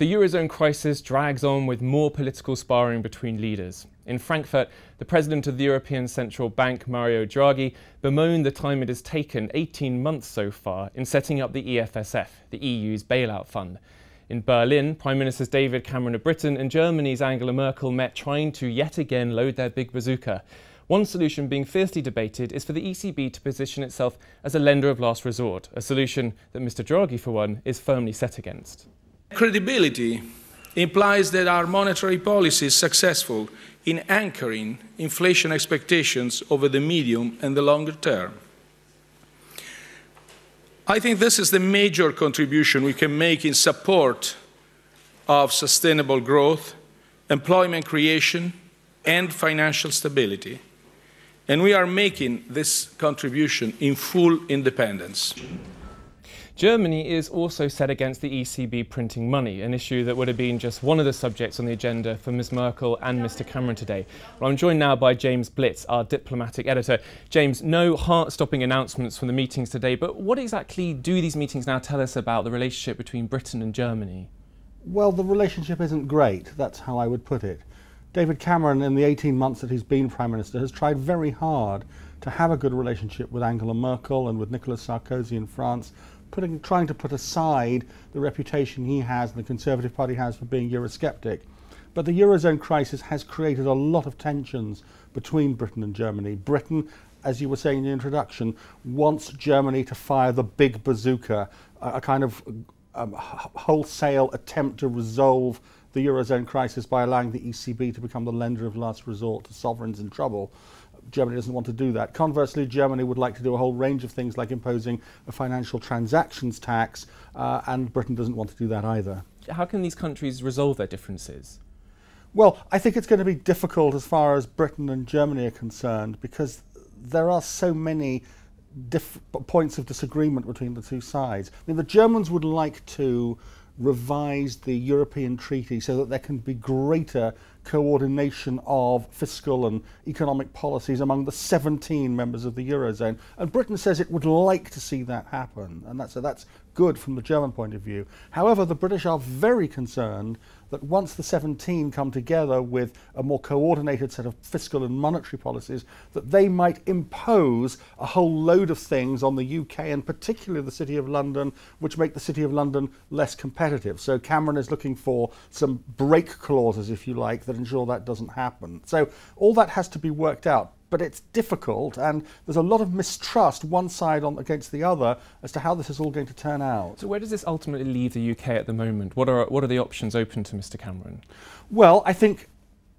The Eurozone crisis drags on with more political sparring between leaders. In Frankfurt, the president of the European Central Bank, Mario Draghi, bemoaned the time it has taken, 18 months so far, in setting up the EFSF, the EU's bailout fund. In Berlin, Prime Ministers David Cameron of Britain and Germany's Angela Merkel met trying to yet again load their big bazooka. One solution being fiercely debated is for the ECB to position itself as a lender of last resort, a solution that Mr Draghi, for one, is firmly set against. Credibility implies that our monetary policy is successful in anchoring inflation expectations over the medium and the longer term. I think this is the major contribution we can make in support of sustainable growth, employment creation, and financial stability. And we are making this contribution in full independence. Germany is also set against the ECB printing money, an issue that would have been just one of the subjects on the agenda for Ms Merkel and Mr Cameron today. Well, I'm joined now by James Blitz, our diplomatic editor. James, no heart-stopping announcements from the meetings today, but what exactly do these meetings now tell us about the relationship between Britain and Germany? Well, the relationship isn't great, that's how I would put it. David Cameron, in the 18 months that he's been Prime Minister, has tried very hard to have a good relationship with Angela Merkel and with Nicolas Sarkozy in France, trying to put aside the reputation he has and the Conservative Party has for being Eurosceptic. But the Eurozone crisis has created a lot of tensions between Britain and Germany. Britain, as you were saying in the introduction, wants Germany to fire the big bazooka, a kind of wholesale attempt to resolve the Eurozone crisis by allowing the ECB to become the lender of last resort to sovereigns in trouble. Germany doesn't want to do that. Conversely, Germany would like to do a whole range of things like imposing a financial transactions tax, and Britain doesn't want to do that either. How can these countries resolve their differences? Well, I think it's going to be difficult as far as Britain and Germany are concerned, because there are so many points of disagreement between the two sides. I mean, the Germans would like to revise the European treaty so that there can be greater coordination of fiscal and economic policies among the 17 members of the Eurozone. And Britain says it would like to see that happen, and that's good from the German point of view. However, the British are very concerned that once the 17 come together with a more coordinated set of fiscal and monetary policies, that they might impose a whole load of things on the UK and particularly the City of London, which make the City of London less competitive. So Cameron is looking for some break clauses, if you like, that ensure that doesn't happen. So all that has to be worked out. But it's difficult, and there's a lot of mistrust, one side against the other, as to how this is all going to turn out. So where does this ultimately leave the UK at the moment? What are the options open to Mr Cameron? Well, I think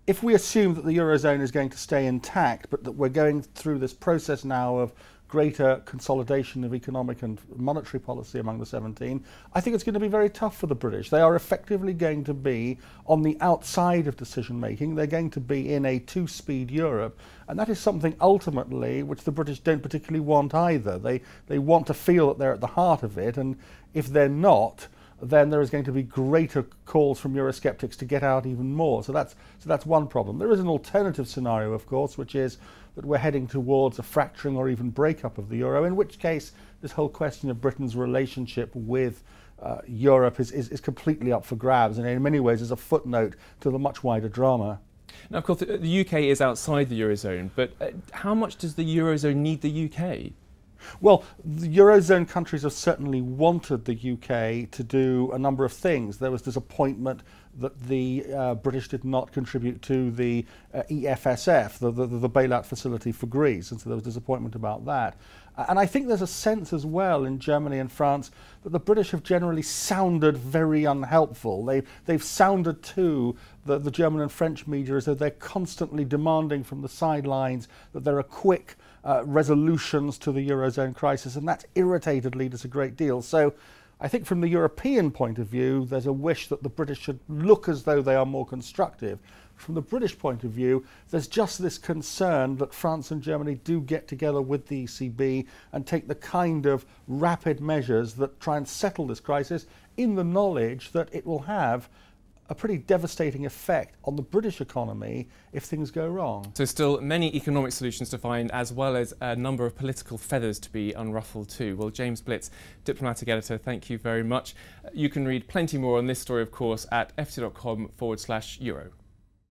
if we assume that the Eurozone is going to stay intact, but that we're going through this process now of greater consolidation of economic and monetary policy among the 17, I think it's going to be very tough for the British. They are effectively going to be on the outside of decision making. They're going to be in a two-speed Europe, and that is something ultimately which the British don't particularly want either. They want to feel that they're at the heart of it, and if they're not, then there is going to be greater calls from Eurosceptics to get out even more. So that's one problem. There is an alternative scenario, of course, which is that we're heading towards a fracturing or even breakup of the euro, in which case this whole question of Britain's relationship with Europe is completely up for grabs, and in many ways is a footnote to the much wider drama. Now, of course, the UK is outside the Eurozone, but how much does the Eurozone need the UK? Well, the Eurozone countries have certainly wanted the UK to do a number of things. There was disappointment that the British did not contribute to the EFSF, the bailout facility for Greece, and so there was disappointment about that. And I think there's a sense as well in Germany and France that the British have generally sounded very unhelpful. They've sounded to the German and French media as though they're constantly demanding from the sidelines that there are quick resolutions to the Eurozone crisis, and that's irritated leaders a great deal. So I think from the European point of view, there's a wish that the British should look as though they are more constructive. From the British point of view, there's just this concern that France and Germany do get together with the ECB and take the kind of rapid measures that try and settle this crisis, in the knowledge that it will have a pretty devastating effect on the British economy if things go wrong. So still many economic solutions to find, as well as a number of political feathers to be unruffled too. Well, James Blitz, diplomatic editor, thank you very much. You can read plenty more on this story, of course, at ft.com/euro.